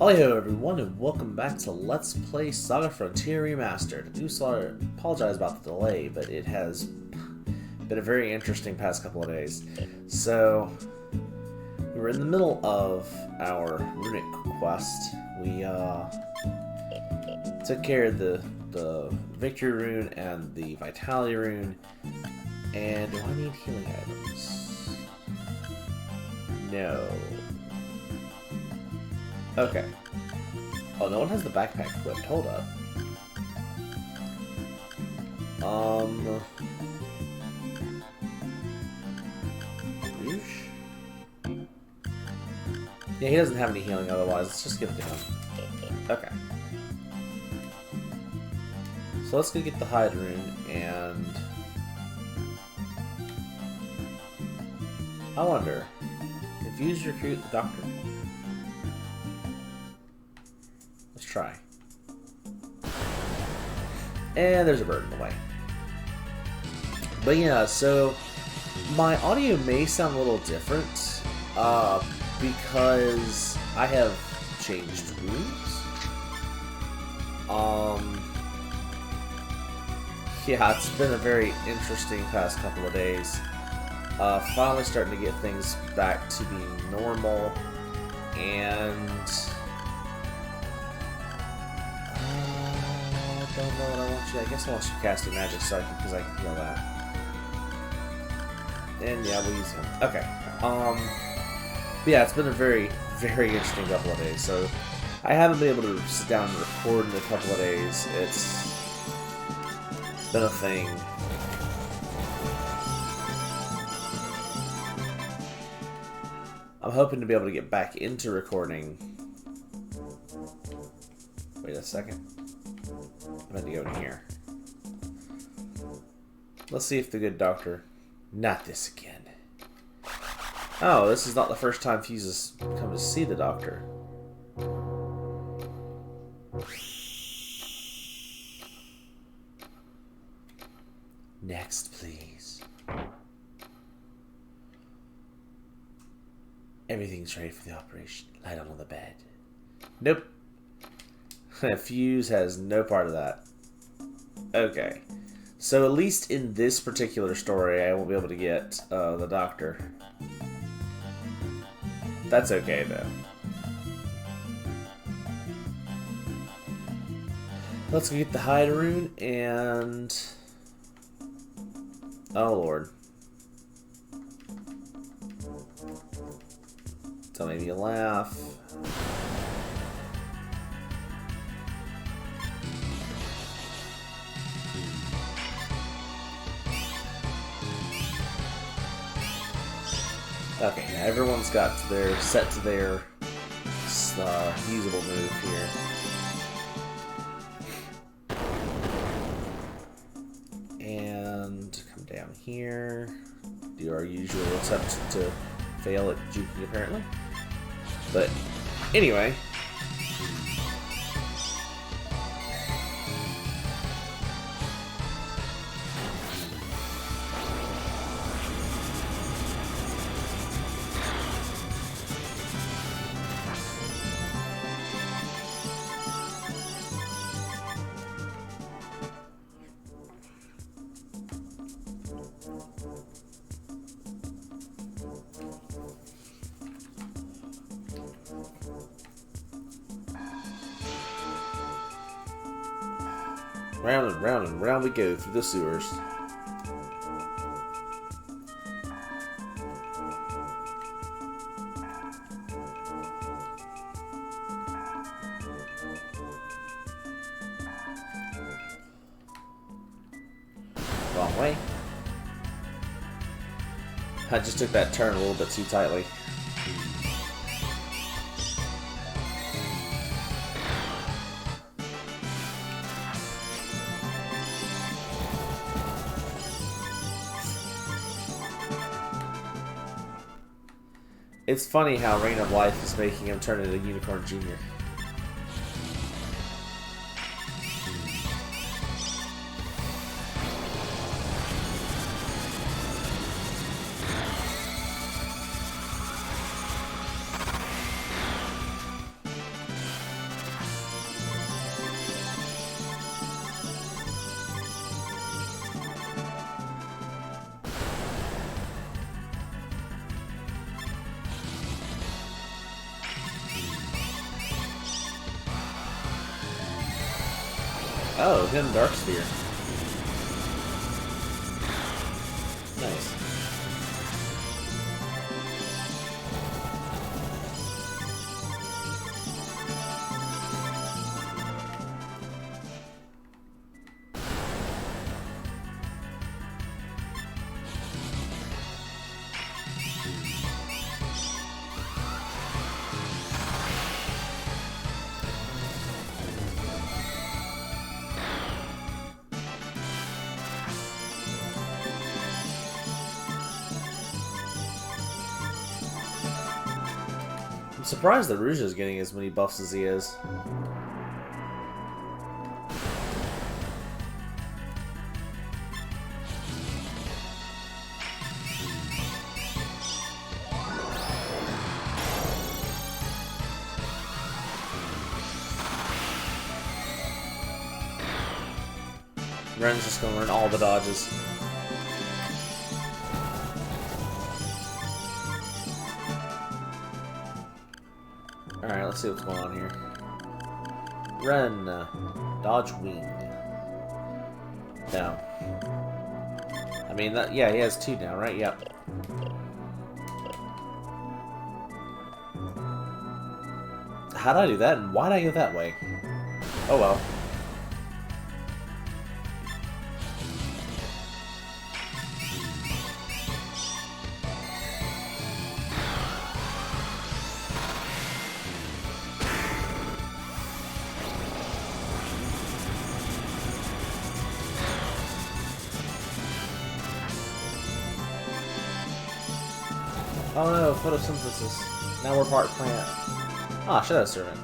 Lali-ho everyone, and welcome back to Let's Play SaGa Frontier Remastered. I do apologize about the delay, but it has been a very interesting past couple of days. So, we were in the middle of our runic quest. We took care of the victory rune and the vitality rune. And do I need healing items? No. Okay. Oh, no one has the backpack equipped. Hold up. Rouge? Yeah, he doesn't have any healing otherwise. Let's just give it to him. Okay. So let's go get the hide rune and... I wonder. Confuse recruit the doctor. Let's try. And there's a bird in the way. But yeah, so my audio may sound a little different because I have changed rooms. Yeah, it's been a very interesting past couple of days. Finally starting to get things back to being normal, and I don't know what I want you. I guess I want you casting magic so because I can heal that. And yeah, we'll use him. Okay. But yeah, it's been a very, very interesting couple of days. So I haven't been able to sit down and record in a couple of days. It's been a thing. I'm hoping to be able to get back into recording. Wait a second. I'm going to go in here. Let's see if the good doctor... Not this again. Oh, this is not the first time Fuse has come to see the doctor. Next, please. Everything's ready for the operation. Lie down on the bed. Nope. Fuse has no part of that. Okay. So at least in this particular story, I won't be able to get the doctor. That's okay, though. Let's go get the hide rune and... Oh, Lord. Don't make me laugh. Okay, now everyone's got their set to their usable move here. And come down here. Do our usual attempt to fail at juking, apparently. But anyway. Round and round we go through the sewers. Wrong way. I just took that turn a little bit too tightly. It's funny how Reign of Life is making him turn into Unicorn Jr. Oh, hidden dark sphere. Nice. I'm surprised that Rouge is getting as many buffs as he is. Ren's just gonna learn all the dodges. Alright, let's see what's going on here. Ren, dodge wing. No. I mean, that, yeah, he has 2 now, right? Yep. How did I do that, and why did I go that way? Oh well. Oh no, photosynthesis. Now we're part plant. Ah, Shadow Servant.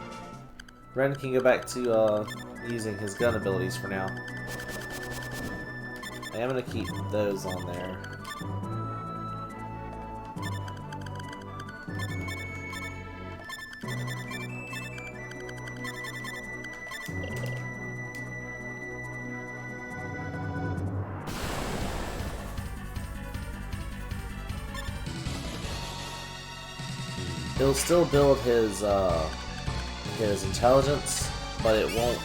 Ren can go back to using his gun abilities for now. I am gonna keep those on there. He'll still build his intelligence, but it won't.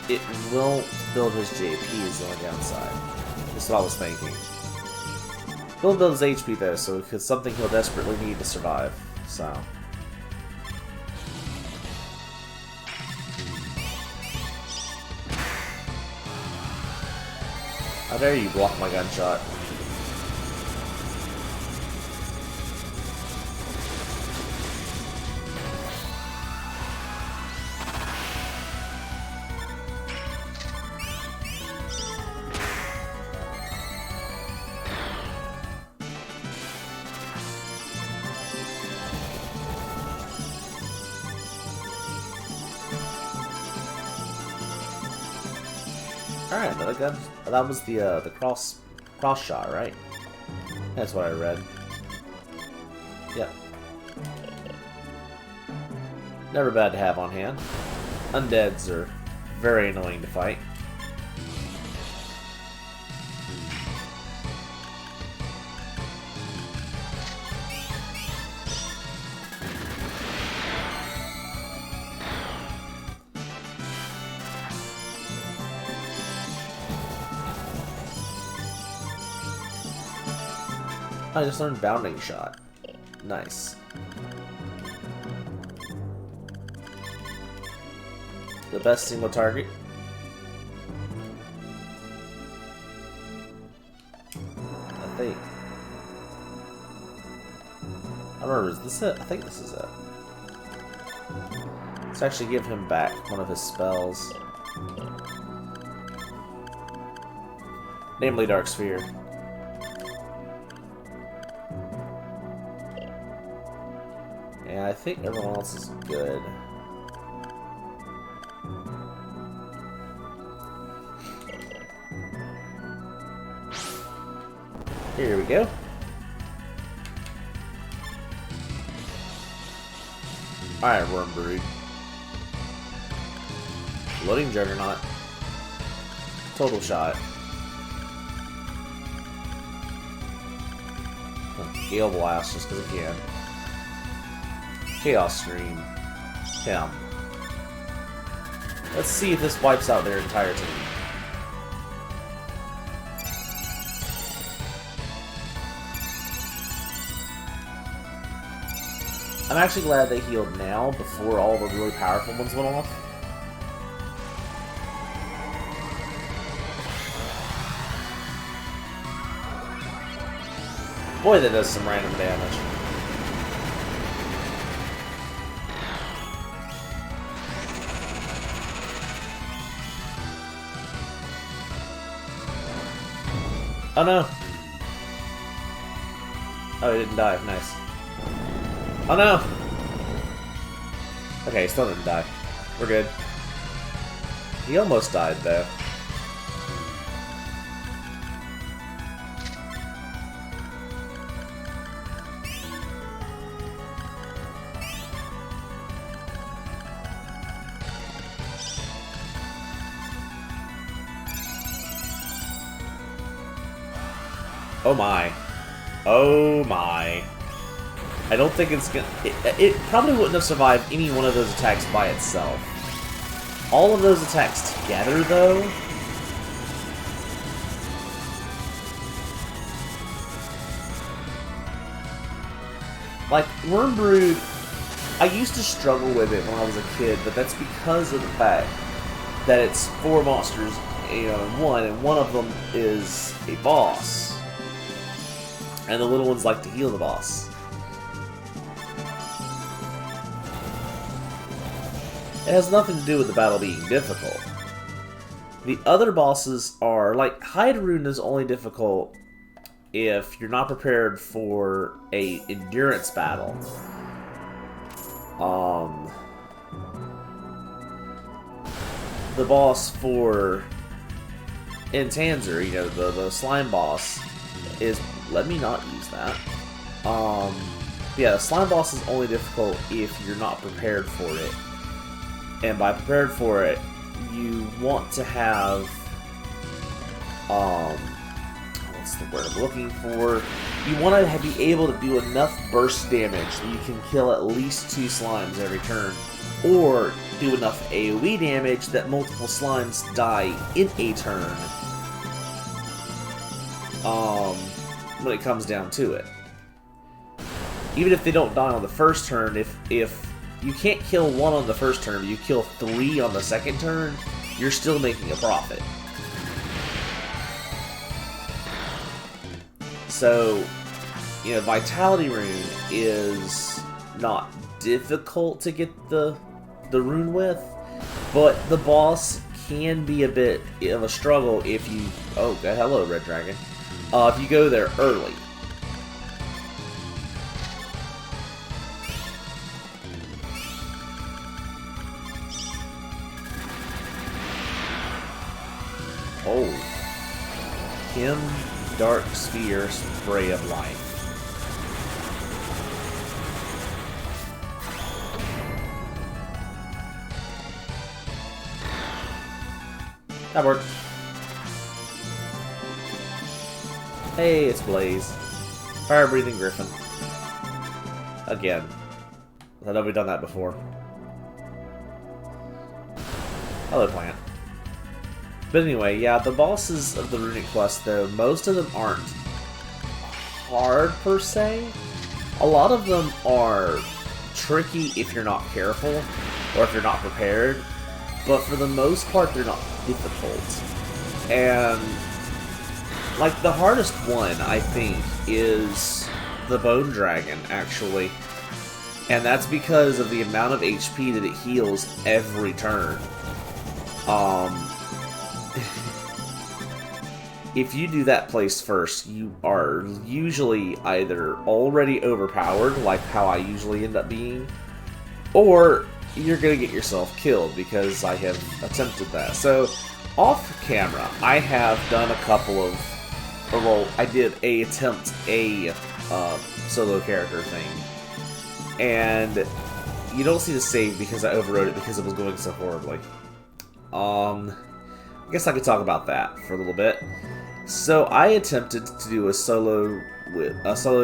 It won't build his JP is the only downside. That's what I was thinking. He'll build his HP though, so it's something he'll desperately need to survive. So. How dare you block my gunshot? Alright, another gun. That was the cross shot, right? That's what I read. Yep. Never bad to have on hand. Undeads are very annoying to fight. I just learned Bounding Shot. Nice. The best single target. I think. I don't remember, is this it? I think this is it. Let's actually give him back one of his spells. Namely Dark Sphere. Yeah, I think everyone else is good. Here we go. Alright, Worm Brood. Loading Juggernaut. Total shot. Gale Blast just because I can. Chaos Stream. Him. Let's see if this wipes out their entire team. I'm actually glad they healed now before all the really powerful ones went off. Boy, that does some random damage. Oh no! Oh, he didn't die. Nice. Oh no! Okay, he still didn't die. We're good. He almost died, though. Oh my. Oh my. I don't think it's gonna... It probably wouldn't have survived any one of those attacks by itself. All of those attacks together, though... Like, Wormbrood, I used to struggle with it when I was a kid, but that's because of the fact that it's 4 monsters, you know, in one, and one of them is a boss. And the little ones like to heal the boss. It has nothing to do with the battle being difficult. The other bosses are, like, Rune is only difficult if you're not prepared for a endurance battle. The boss for Intanzer, you know, the slime boss, is... Let me not use that. Yeah, the slime boss is only difficult if you're not prepared for it. And by prepared for it, you want to have... what's the word I'm looking for? You want to be able to do enough burst damage that you can kill at least 2 slimes every turn. Or do enough AoE damage that multiple slimes die in a turn. When it comes down to it. Even if they don't die on the first turn, if you can't kill 1 on the first turn, but you kill 3 on the second turn, you're still making a profit. So, you know, Vitality Rune is not difficult to get the rune with, but the boss can be a bit of a struggle if you... Oh, hello, Red Dragon. If you go there early. Oh. Kim Dark Sphere Spray of Life. That worked. Hey, it's Blaze. Fire-breathing Griffin. Again. I know we've done that before. Hello, plant. But anyway, yeah, the bosses of the Runic Quest, though, most of them aren't hard, per se. A lot of them are tricky if you're not careful, or if you're not prepared. But for the most part, they're not difficult. And... like, the hardest one, I think, is the Bone Dragon, actually. And that's because of the amount of HP that it heals every turn. If you do that place first, you are usually either already overpowered, like how I usually end up being, or you're going to get yourself killed, because I have attempted that. So, off camera, I have done a couple of... well, I did attempt a solo character thing. And you don't see the save because I overrode it because it was going so horribly. I guess I could talk about that for a little bit. So I attempted to do a solo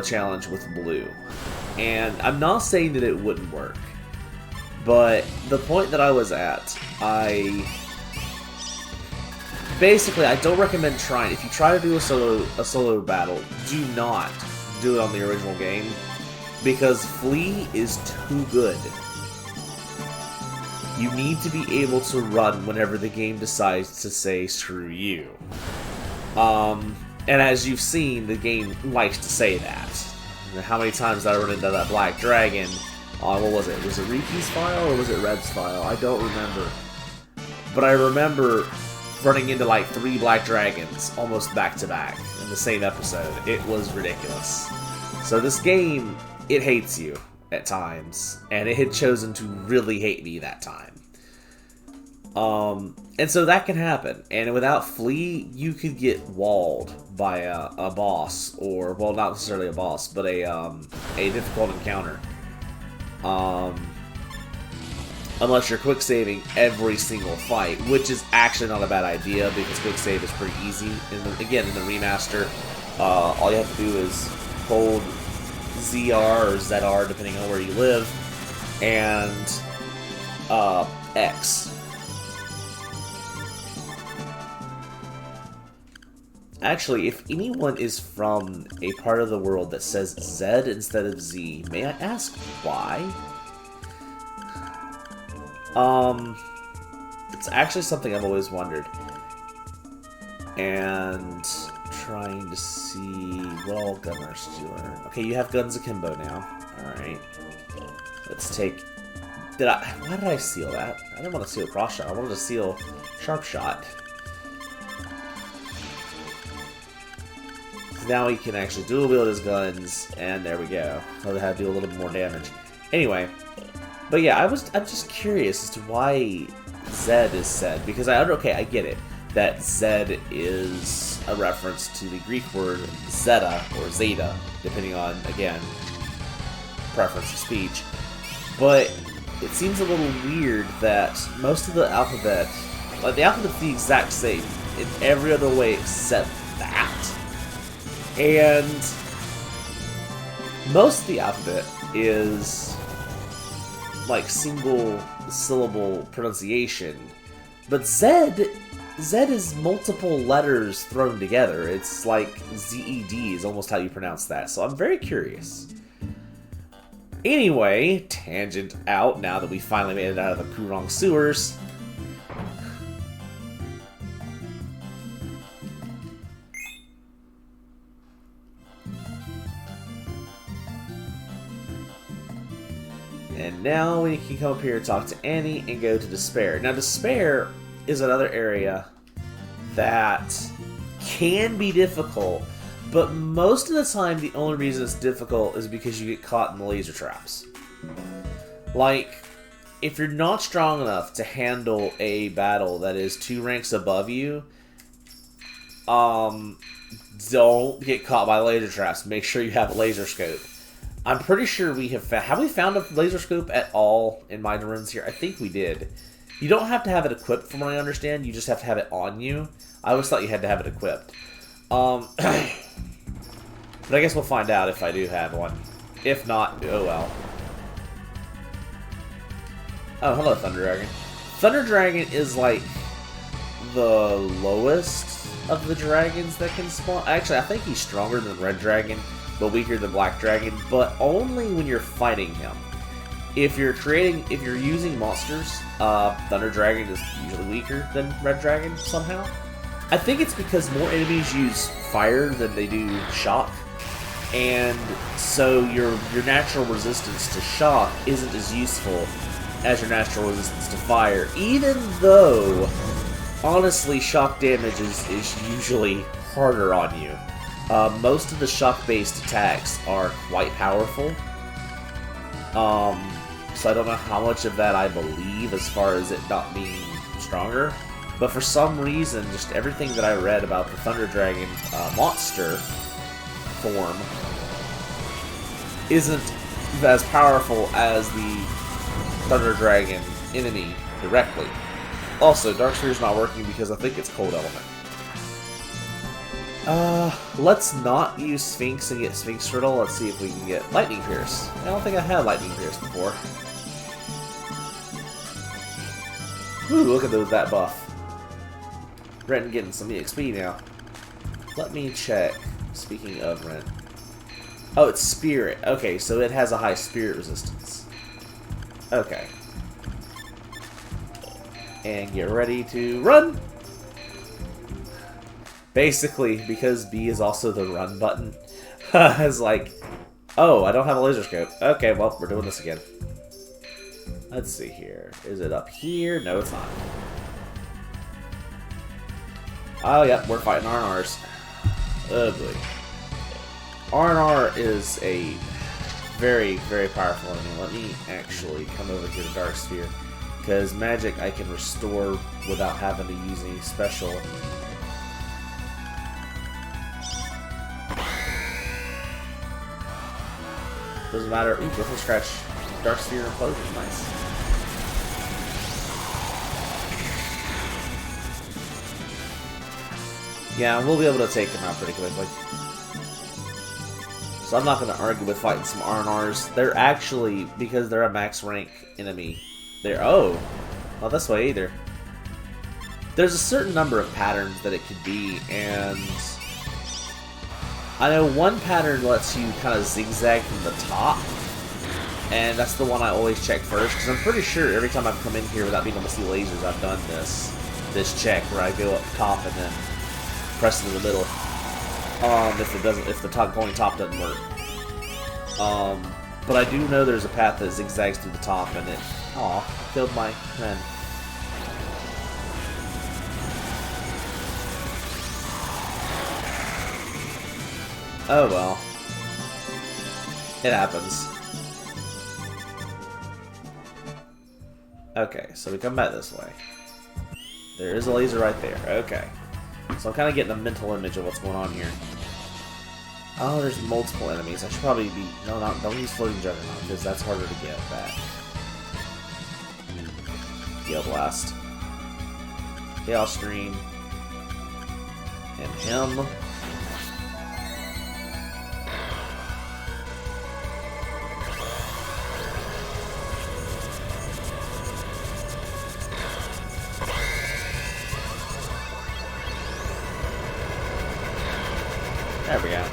challenge with Blue. And I'm not saying that it wouldn't work, but the point that I was at, basically, I don't recommend trying. If you try to do a solo battle, do not do it on the original game, because Flee is too good. You need to be able to run whenever the game decides to say, screw you. And as you've seen, the game likes to say that. How many times did I run into that black dragon on, what was it? Was it Riki's file or was it Red's file? I don't remember. But I remember running into like 3 black dragons almost back to back in the same episode. It was ridiculous. So this game, it hates you at times, and it had chosen to really hate me that time. And so that can happen, and without Flee, you could get walled by a boss, or, well, not necessarily a boss, but a difficult encounter. Unless you're quick saving every single fight, which is actually not a bad idea, because quick save is pretty easy. Again, in the remaster, all you have to do is hold ZR or ZR, depending on where you live, and X. Actually, if anyone is from a part of the world that says Z instead of Z, may I ask why? It's actually something I've always wondered. And trying to see what all gunners did you learn. Okay, you have guns akimbo now. Alright. Let's take... Why did I seal that? I didn't want to seal cross shot. I wanted to seal sharp shot. Now he can actually dual wield his guns, and there we go. So they have to do a little bit more damage. Anyway, but yeah, I'm just curious as to why Z is said, because I get it that Z is a reference to the Greek word zeta or zeta, depending on, again, preference of speech. But it seems a little weird that most of the alphabet, like the alphabet's the exact same in every other way except that. And most of the alphabet is like single syllable pronunciation, but Z is multiple letters thrown together. It's like Z-E-D is almost how you pronounce that, so I'm very curious. Anyway, tangent out now that we finally made it out of the Kurong sewers. And now we can come up here and talk to Annie and go to Despair. Now, Despair is another area that can be difficult, but most of the time the only reason it's difficult is because you get caught in the laser traps. Like, if you're not strong enough to handle a battle that is 2 ranks above you, don't get caught by laser traps. Make sure you have a laser scope. I'm pretty sure we have we found a laser scope at all in my runs here? I think we did. You don't have to have it equipped from what I understand, you just have to have it on you. I always thought you had to have it equipped. But I guess we'll find out if I do have one. If not, oh well. Oh, hello, Thunder Dragon. Thunder Dragon is like the lowest of the dragons that can spawn. Actually, I think he's stronger than Red Dragon, but weaker than Black Dragon, but only when you're fighting him. If you're using monsters, Thunder Dragon is usually weaker than Red Dragon somehow. I think it's because more enemies use fire than they do shock, and so your natural resistance to shock isn't as useful as your natural resistance to fire, even though, honestly, shock damage is usually harder on you. Most of the shock-based attacks are quite powerful. So I don't know how much of that I believe as far as it not being stronger. But for some reason, just everything that I read about the Thunder Dragon monster form isn't as powerful as the Thunder Dragon enemy directly. Also, Dark Sphere's not working because I think it's Cold Element. Let's not use Sphinx and get Sphinx Riddle. Let's see if we can get Lightning Pierce. I don't think I had Lightning Pierce before. Ooh, look at that buff. Ren getting some EXP now. Let me check. Speaking of Ren. Oh, it's Spirit. Okay, so it has a high Spirit resistance. Okay. And get ready to run! Basically, because B is also the run button, I was like, oh, I don't have a laser scope. Okay, well, we're doing this again. Let's see here. Is it up here? No, it's not. Oh, yep, we're fighting R&Rs. Oh, boy. R&R is a very, very powerful enemy. Let me actually come over here to Dark Sphere, because magic I can restore without having to use any special. Doesn't matter. Ooh, Griffin Scratch. Dark Sphere Implosion. Nice. Yeah, we'll be able to take him out pretty quickly. So I'm not going to argue with fighting some R&Rs. They're actually, because they're a max rank enemy, they're... Oh! Not this way either. There's a certain number of patterns that it could be, and... I know one pattern lets you kind of zigzag from the top, and that's the one I always check first, because I'm pretty sure every time I've come in here without being able to see lasers, I've done this check where I go up top and then press into the middle. If the going top doesn't work. But I do know there's a path that zigzags through the top, and it killed my friend. Oh well. It happens. Okay, so we come back this way. There is a laser right there. Okay. So I'm kind of getting a mental image of what's going on here. Oh, there's multiple enemies. I should probably be... No, don't use Floating Juggernaut, because that's harder to get back. Gale Blast. Chaos Stream. And him. There we go.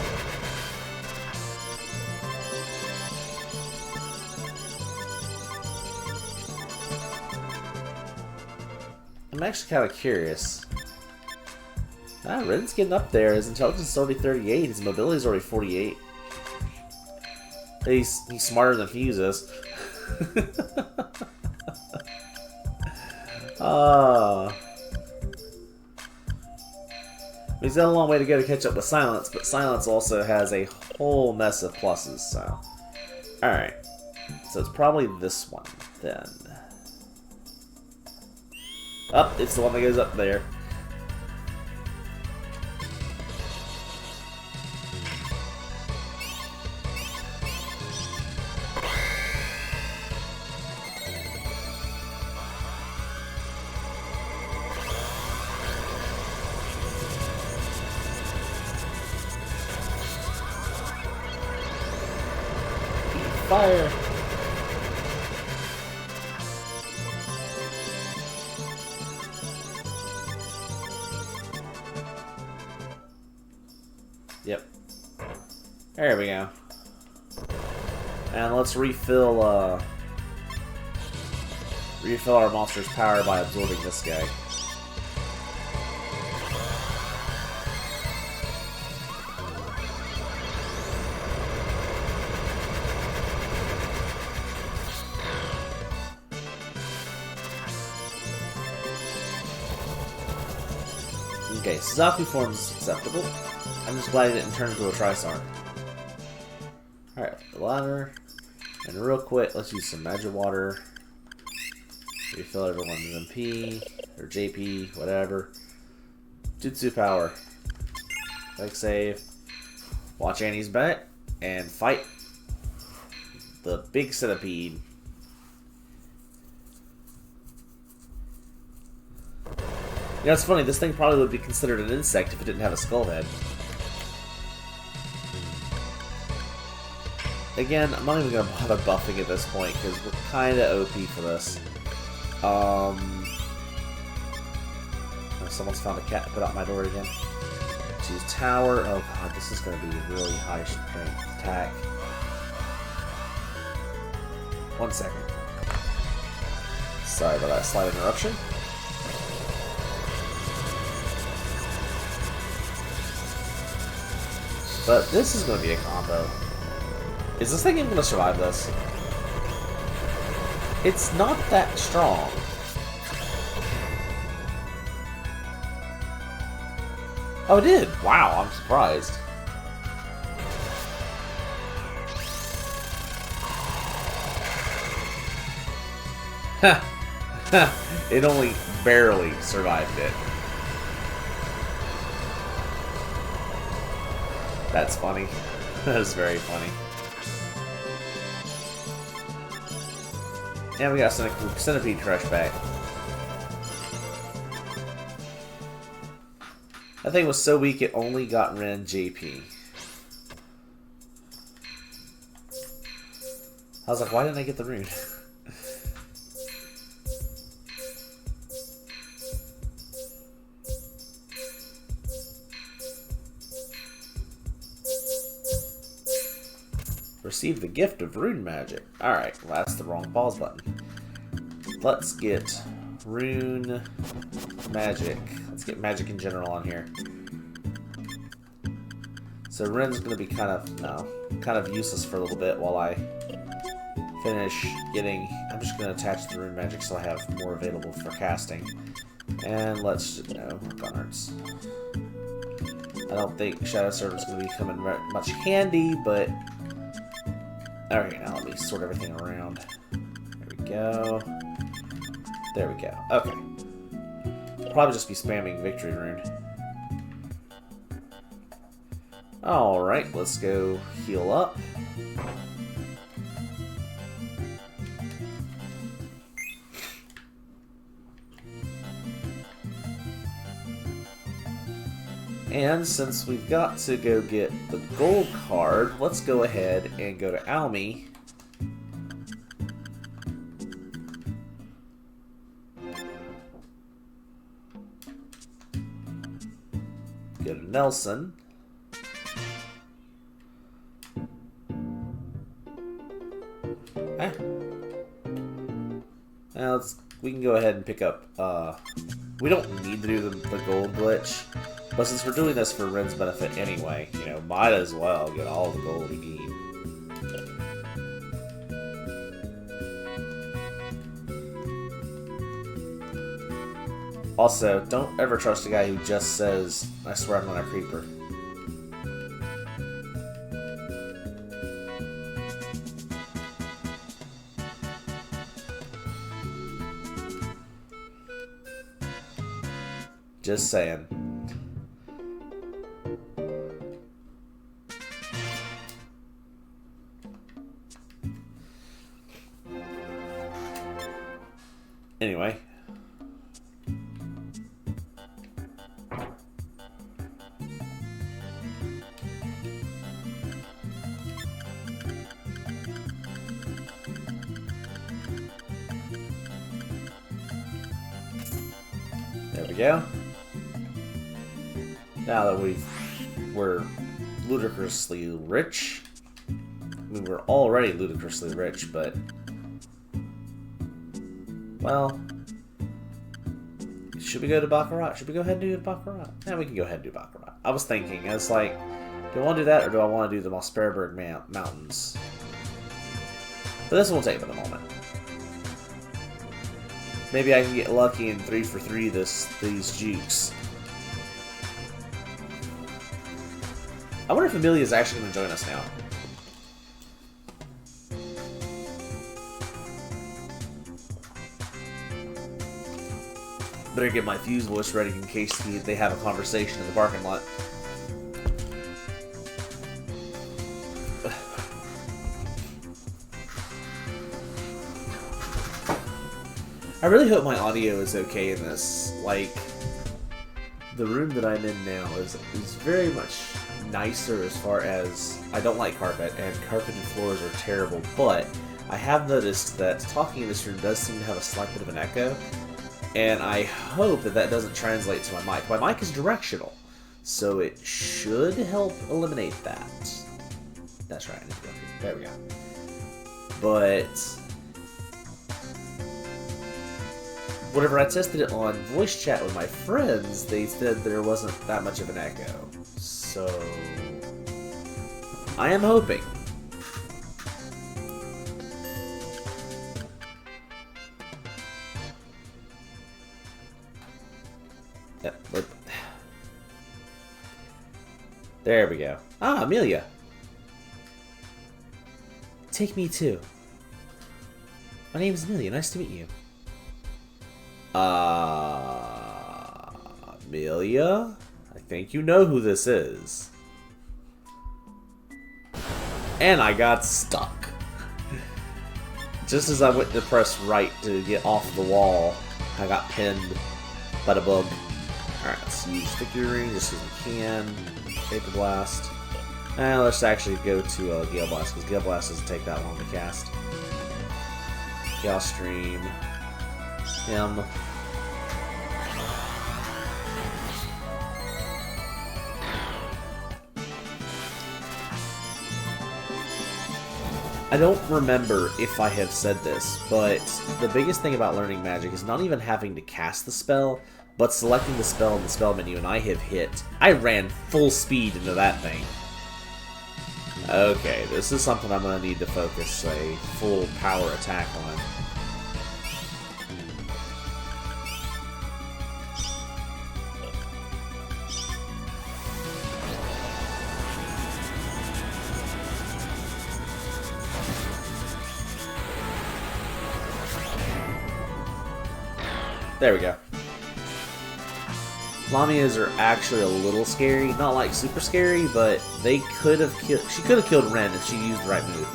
I'm actually kind of curious. Ren's getting up there. His intelligence is already 38. His mobility is already 48. He's smarter than Fuse is. He's got a long way to go to catch up with Silence, but Silence also has a whole mess of pluses, so... Alright. So it's probably this one, then. Oh, it's the one that goes up there. Fire! Yep. There we go. And let's refill our monster's power by absorbing this guy. Okay, Suzaku form's acceptable. I'm just glad he didn't turn into a Trisar. Alright, the ladder. And real quick, let's use some magic water. Refill everyone's MP, or JP, whatever. Jutsu power. Quick save. Watch Annie's back, and fight the big centipede. You know, it's funny, this thing probably would be considered an insect if it didn't have a skull head. again, I'm not even going to bother buffing at this point, because we're kind of OP for this. Oh, someone's found a cat to put out my door again. Choose tower. Oh god, this is going to be a really high strength attack. 1 second. Sorry about that slight interruption. But this is going to be a combo. Is this thing even going to survive this? It's not that strong. Oh, it did! Wow, I'm surprised. It only barely survived it. That's funny. That is very funny. And we got Centipede Crush back. That thing was so weak it only got Ren JP. I was like, why didn't I get the rune? Receive the gift of rune magic. Alright, well, that's the wrong pause button. Let's get rune magic. Let's get magic in general on here. So Ren's going to be kind of useless for a little bit while I finish getting... I'm just going to attach the rune magic so I have more available for casting. And let's just, work on arts. I don't think Shadow Servant's going to be coming much handy, but... Alright, now let me sort everything around. There we go. There we go. Okay. Probably just be spamming Victory Rune. Alright, let's go heal up. And since we've got to go get the gold card, let's go ahead and go to Almy. Go to Nelson. Now we can go ahead and pick up, we don't need to do the gold glitch. But since we're doing this for Ren's benefit anyway, might as well get all the gold we need. Also, don't ever trust a guy who just says, I swear I'm not a creeper. Just saying. Anyway. There we go. Now that we're ludicrously rich. I mean, we're already ludicrously rich, but... Well, should we go to Baccarat? Should we go ahead and do Baccarat? Yeah, we can go ahead and do Baccarat. I was thinking, I was like, do I want to do that or do I want to do the Mosperberg Mountains? But this won't take but a moment. Maybe I can get lucky and 3 for 3 these jukes. I wonder if Amelia's actually going to join us now. Better get my fuse voice ready in case they have a conversation in the parking lot. I really hope my audio is okay in this. Like, the room that I'm in now is very much nicer as far as I don't like carpet, and carpeted floors are terrible, but I have noticed that talking in this room does seem to have a slight bit of an echo, and I hope that that doesn't translate to my mic. My mic is directional, so it should help eliminate that. That's right, I need to go here. There we go. But whenever I tested it on voice chat with my friends, they said there wasn't that much of an echo. So I am hoping. Yep. There we go. Ah, Amelia. Take me too. My name is Amelia. Nice to meet you. Amelia? I think you know who this is. And I got stuck. Just as I went to press right to get off the wall, I got pinned by the bug. Alright, let's use Sticky Ring just as we can. Paper Blast. And let's actually go to Gale Blast, because Gale Blast doesn't take that long to cast. Gale Stream. Him. I don't remember if I have said this, but the biggest thing about learning magic is not even having to cast the spell, but selecting the spell in the spell menu, and I have hit. I ran full speed into that thing. Okay, this is something I'm going to need to focus a full power attack on. There we go. Lamias are actually a little scary. Not like super scary, but they could have killed... She could have killed Ren if she used the right move.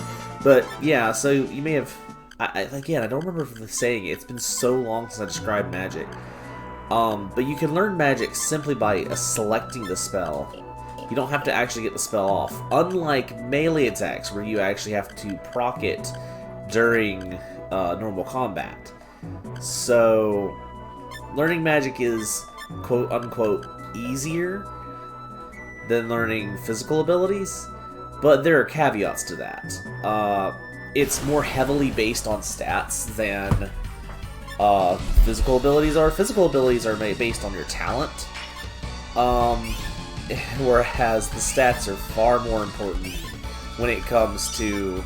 But, yeah, so you may have... Again, I don't remember saying it. It's been so long since I described magic. But you can learn magic simply by selecting the spell. You don't have to actually get the spell off. Unlike melee attacks, where you actually have to proc it during normal combat. So... learning magic is, quote-unquote, easier than learning physical abilities, but there are caveats to that. It's more heavily based on stats than physical abilities are. Physical abilities are based on your talent, whereas the stats are far more important when it comes to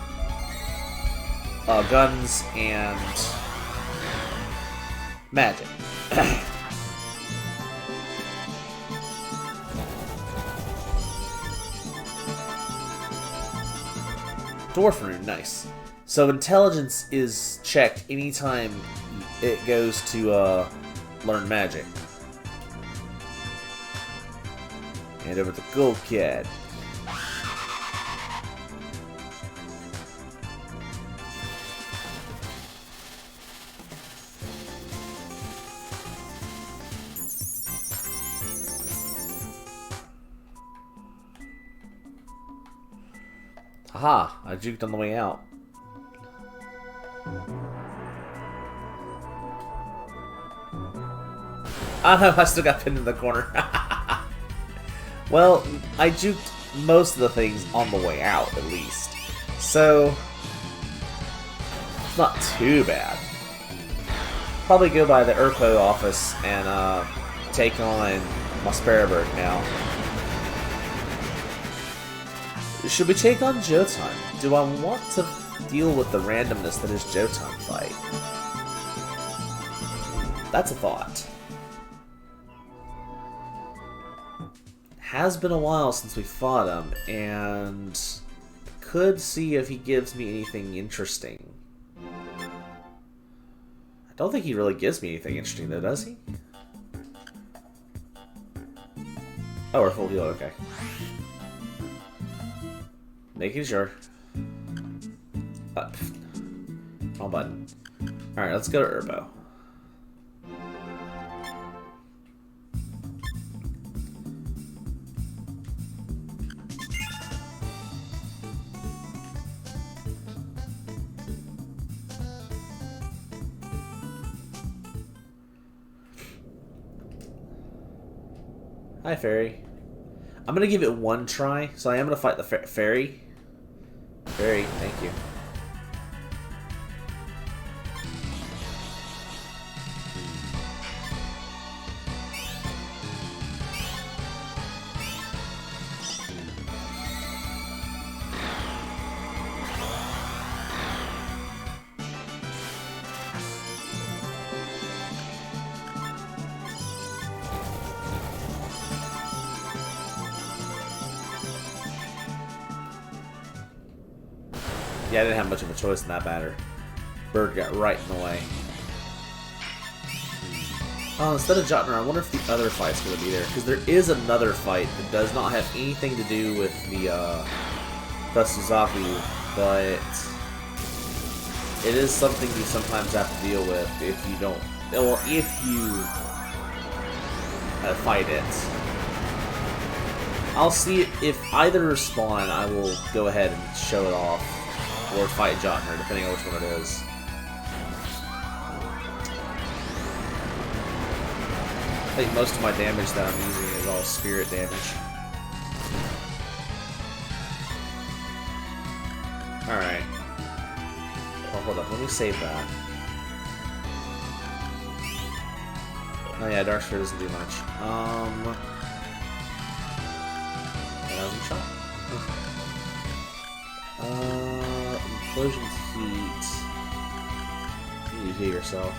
guns and magic. Dwarf Rune, nice. So intelligence is checked anytime it goes to learn magic. And over to Gold Cat. Haha, I juked on the way out. Oh no, I still got pinned in the corner. Well, I juked most of the things on the way out, at least. So, it's not too bad. Probably go by the Urpo office and take on my Sparrowbird now. Should we take on Jotun? Do I want to deal with the randomness that is Jotun fight? That's a thought. Has been a while since we fought him, and could see if he gives me anything interesting. I don't think he really gives me anything interesting though, does he? Oh, we're full heal, okay. Making sure. Wrong button. Alright, let's go to Urbo. Hi, fairy. I'm gonna give it one try, so I am gonna fight the fairy. Fairy, thank you. Yeah, I didn't have much of a choice in that matter. Bird got right in the way. Oh, instead of Jotner, I wonder if the other fight's going to be there. Because there is another fight that does not have anything to do with the Suzaku, but it is something you sometimes have to deal with if you don't... Well, if you fight it. I'll see if either respawn, I will go ahead and show it off. Or fight Jotner, depending on which one it is. I think most of my damage that I'm using is all spirit damage. Alright. Oh, hold up, let me save that. Oh yeah, Dark Sphere doesn't do much. 1,000 shot? Implosion's heat. You need to heal yourself.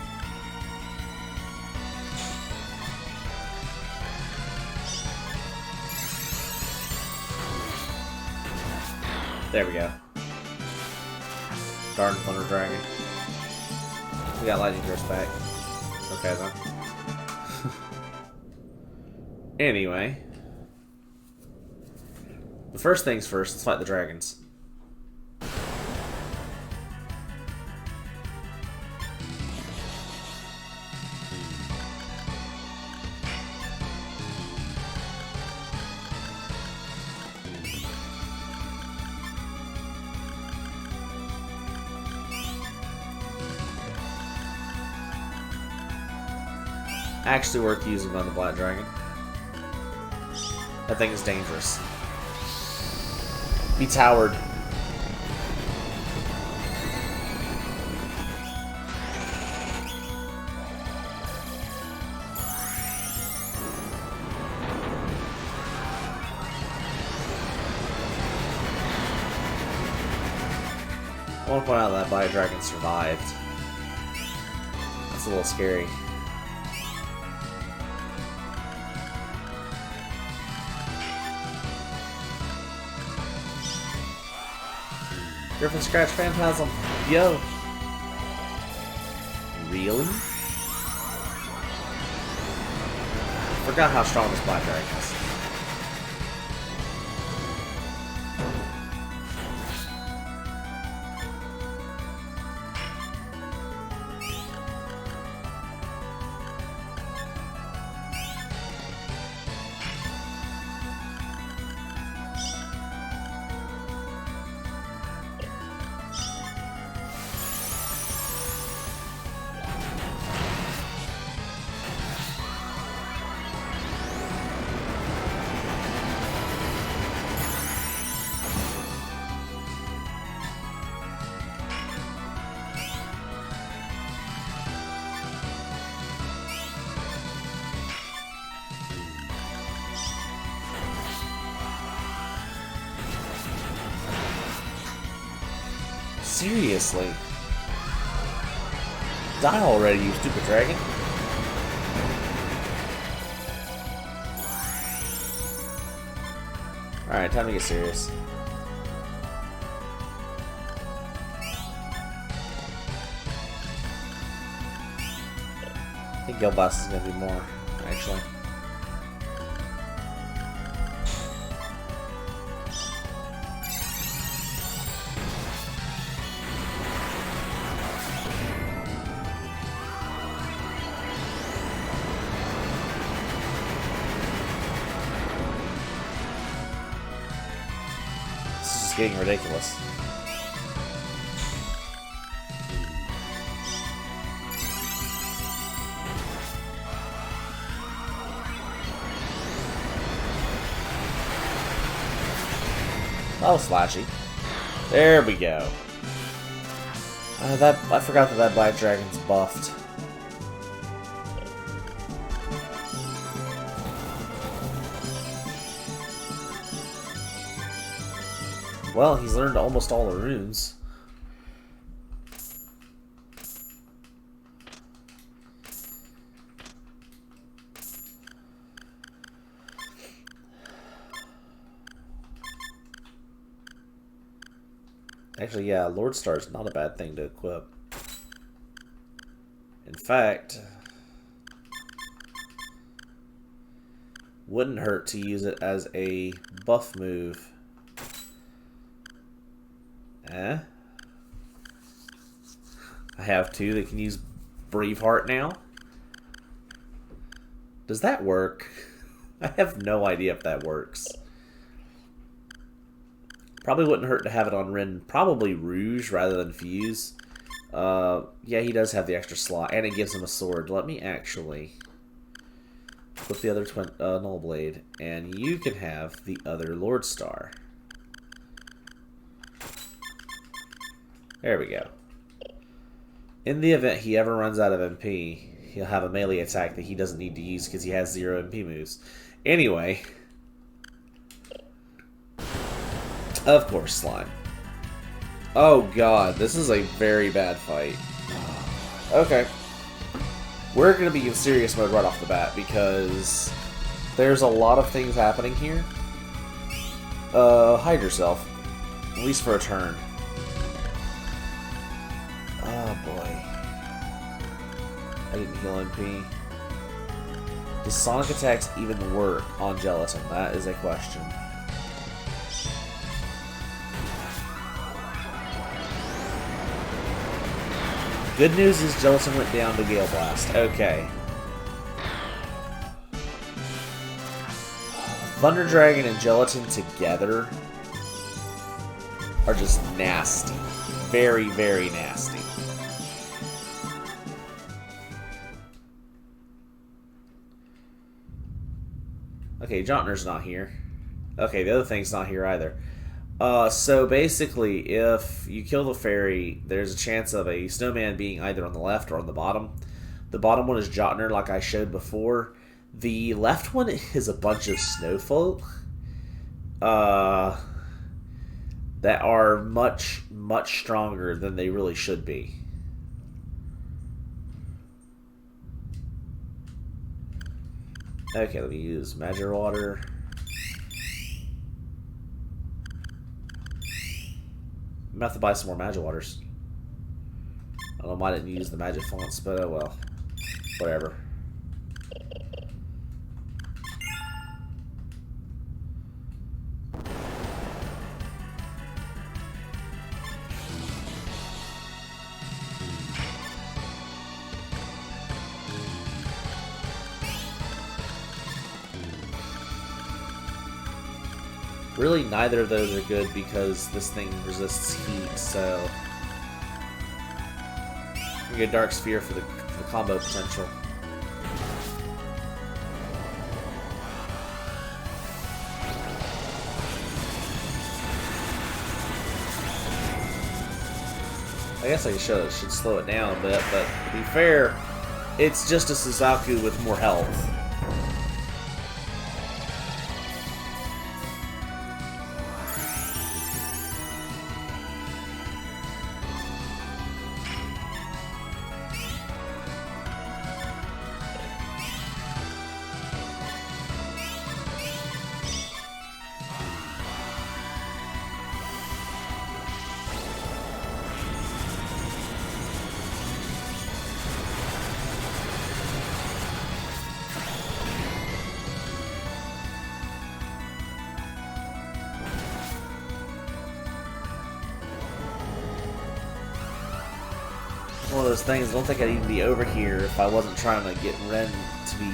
There we go. Darn Thunder Dragon. We got Lightning Burst back. Okay then. Anyway. The first things first, let's fight the dragons. Actually worth using on the Black Dragon. That thing is dangerous. Be towered. I want to point out that Black Dragon survived. That's a little scary. Griffin Scratch Phantasm. Yo. Really? Forgot how strong this Black Dragon is. Seriously? Die already, you stupid dragon. Alright, time to get serious. I think Guild Boss is gonna do more, actually. Getting ridiculous. That was flashy. There we go. I forgot that Black Dragon's buffed. Well, he's learned almost all the runes. Actually, yeah, Lord Star is not a bad thing to equip. In fact, wouldn't hurt to use it as a buff move. I have two that can use Braveheart now. Does that work? I have no idea if that works. Probably wouldn't hurt to have it on Ren. Probably Rouge rather than Fuse. Yeah, he does have the extra slot, and it gives him a sword. Let me actually flip the other Null Blade, and you can have the other Lord Star. There we go. In the event he ever runs out of MP, he'll have a melee attack that he doesn't need to use because he has 0 MP moves. Anyway, of course, Slime. Oh god, this is a very bad fight. Okay. We're going to be in serious mode right off the bat because there's a lot of things happening here. Hide yourself. At least for a turn. Oh boy. I didn't heal MP. Does Sonic attacks even work on Gelatin? That is a question. Good news is Gelatin went down to Gale Blast. Okay. Thunder Dragon and Gelatin together are just nasty. Very, very nasty. Okay, Jotner's not here. Okay, the other thing's not here either. So basically, if you kill the fairy, there's a chance of a snowman being either on the left or on the bottom. The bottom one is Jotner, like I showed before. The left one is a bunch of snowfolk that are much, much stronger than they really should be. Okay, let me use Magic Water. I'm gonna have to buy some more Magic Waters. I don't know why I didn't use the Magic Fonts, but oh well. Whatever. Really, neither of those are good because this thing resists heat, so you get Dark Sphere for the combo potential. I guess I should slow it down a bit, but to be fair, it's just a Suzaku with more health. One of those things, I don't think I'd even be over here if I wasn't trying to get Ren to be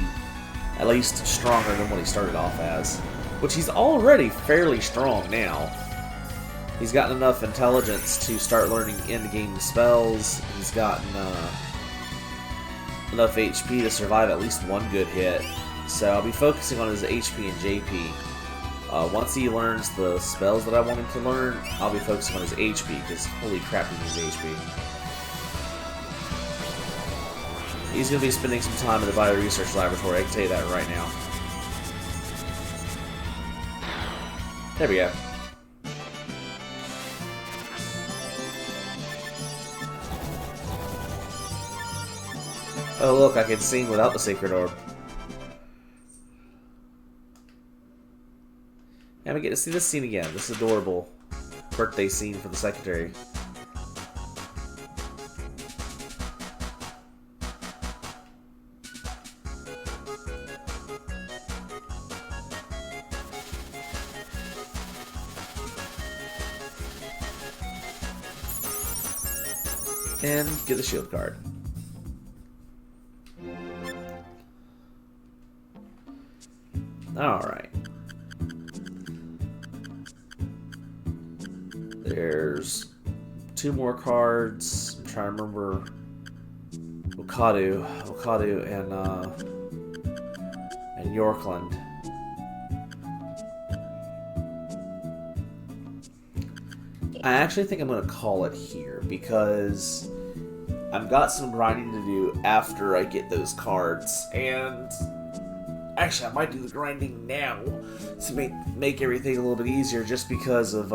at least stronger than what he started off as. Which he's already fairly strong now. He's gotten enough intelligence to start learning endgame spells. He's gotten enough HP to survive at least one good hit. So I'll be focusing on his HP and JP. Once he learns the spells that I want him to learn, I'll be focusing on his HP, because holy crap, he needs HP. He's going to be spending some time in the Bio Research Laboratory, I can tell you that right now. There we go. Oh look, I can sing without the Sacred Orb. And we get to see this scene again, this adorable birthday scene for the Secretary. And get the shield card. Alright. There's 2 more cards. I'm trying to remember Okadu and Yorkland. I actually think I'm going to call it here because I've got some grinding to do after I get those cards, and actually I might do the grinding now to make everything a little bit easier, just because of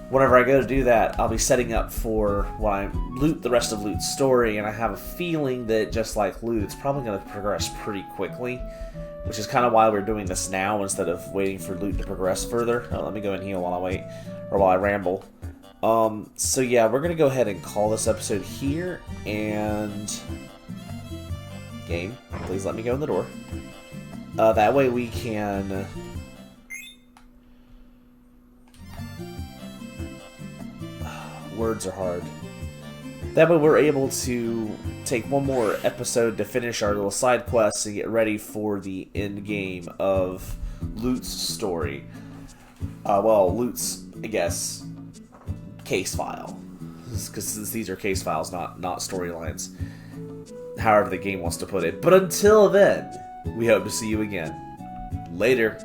whenever I go to do that, I'll be setting up for when I loot the rest of Lute's story, and I have a feeling that just like Lute, it's probably going to progress pretty quickly, which is kind of why we're doing this now instead of waiting for Lute to progress further. Let me go and heal while I wait, or while I ramble. So yeah, we're going to go ahead and call this episode here, and game, please let me go in the door. That way we can words are hard. That way we're able to take one more episode to finish our little side quests and get ready for the end game of Lute's story. Well, Lute's, I guess, case file. Because these are case files, not storylines. However the game wants to put it. But until then, we hope to see you again. Later.